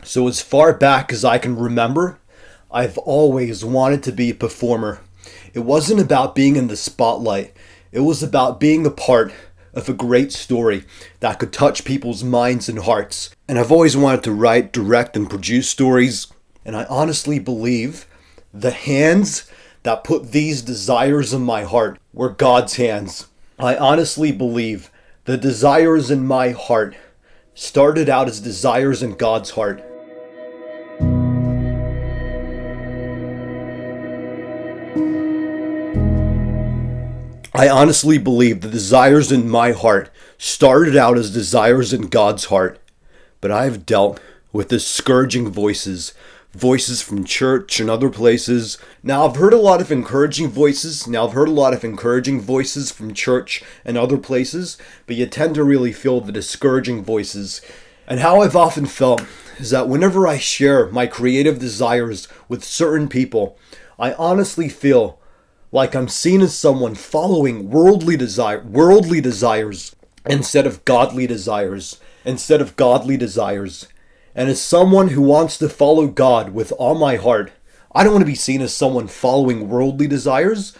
So as far back as I can remember, I've always wanted to be a performer. It wasn't about being in the spotlight. It was about being a part of a great story that could touch people's minds and hearts. And I've always wanted to write, direct, and produce stories. And I honestly believe the hands that put these desires in my heart were God's hands. I honestly believe the desires in my heart started out as desires in God's heart. I honestly believe the desires in my heart started out as desires in God's heart. But I have dealt with discouraging voices from church and other places. Now I've heard a lot of encouraging voices. From church and other places, but you tend to really feel the discouraging voices. And how I've often felt is that whenever I share my creative desires with certain people, I honestly feel like I'm seen as someone following worldly desires instead of godly desires. And as someone who wants to follow God with all my heart, I don't want to be seen as someone following worldly desires.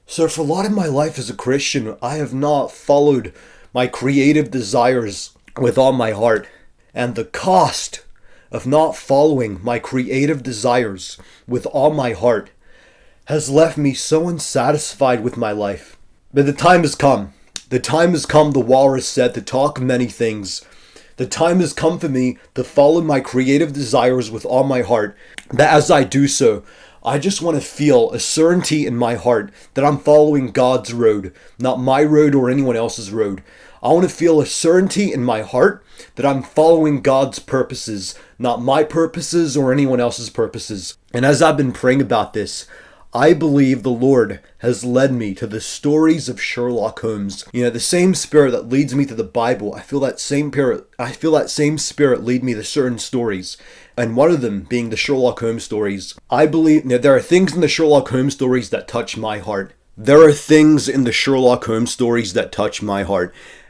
So for a lot of my life as a Christian, I have not followed my creative desires with all my heart. And the cost of not following my creative desires with all my heart has left me so unsatisfied with my life. But the time has come. The walrus said, to talk many things. The time has come for me to follow my creative desires with all my heart. That as I do so, I just want to feel a certainty in my heart that I'm following God's road, not my road or anyone else's road. I want to feel a certainty in my heart that I'm following God's purposes, not my purposes or anyone else's purposes. And as I've been praying about this, I believe the Lord has led me to the stories of Sherlock Holmes. You know, the same spirit that leads me to the Bible, I feel that same spirit lead me to certain stories. And one of them being the Sherlock Holmes stories. I believe there are things in the Sherlock Holmes stories that touch my heart.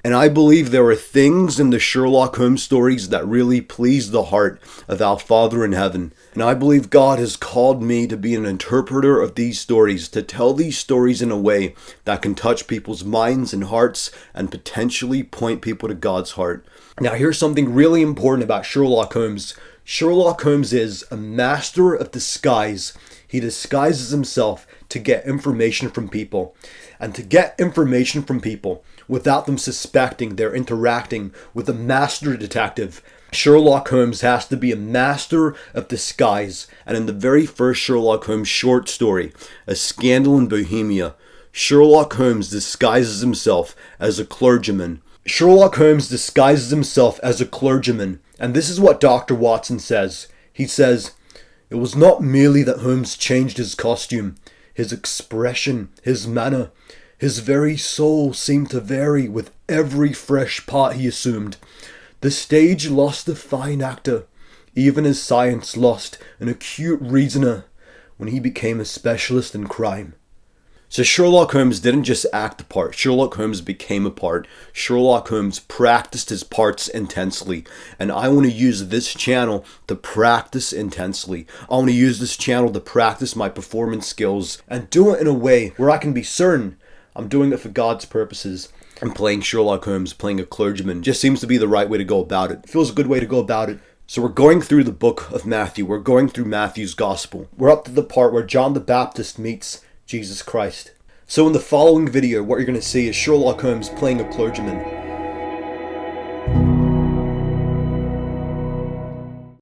And I believe there are things in the Sherlock Holmes stories that really please the heart of our Father in heaven. And I believe God has called me to be an interpreter of these stories, to tell these stories in a way that can touch people's minds and hearts and potentially point people to God's heart. Now here's something really important about Sherlock Holmes. Sherlock Holmes is a master of disguise. He disguises himself to get information from people. And to get information from people without them suspecting they're interacting with a master detective, Sherlock Holmes has to be a master of disguise. And in the very first Sherlock Holmes short story, A Scandal in Bohemia, Sherlock Holmes disguises himself as a clergyman. And this is what Dr. Watson says. He says, "It was not merely that Holmes changed his costume, his expression, his manner. His very soul seemed to vary with every fresh part he assumed. The stage lost a fine actor, even as science lost an acute reasoner when he became a specialist in crime." So Sherlock Holmes didn't just act the part. Sherlock Holmes became a part. Sherlock Holmes practiced his parts intensely. And I want to use this channel to practice intensely. I want to use this channel to practice my performance skills and do it in a way where I can be certain I'm doing it for God's purposes. And playing Sherlock Holmes, playing a clergyman, just seems to be the right way to go about it. It feels a good way to go about it. So we're going through the book of Matthew. We're going through Matthew's gospel. We're up to the part where John the Baptist meets Jesus Christ. So in the following video, what you're going to see is Sherlock Holmes playing a clergyman.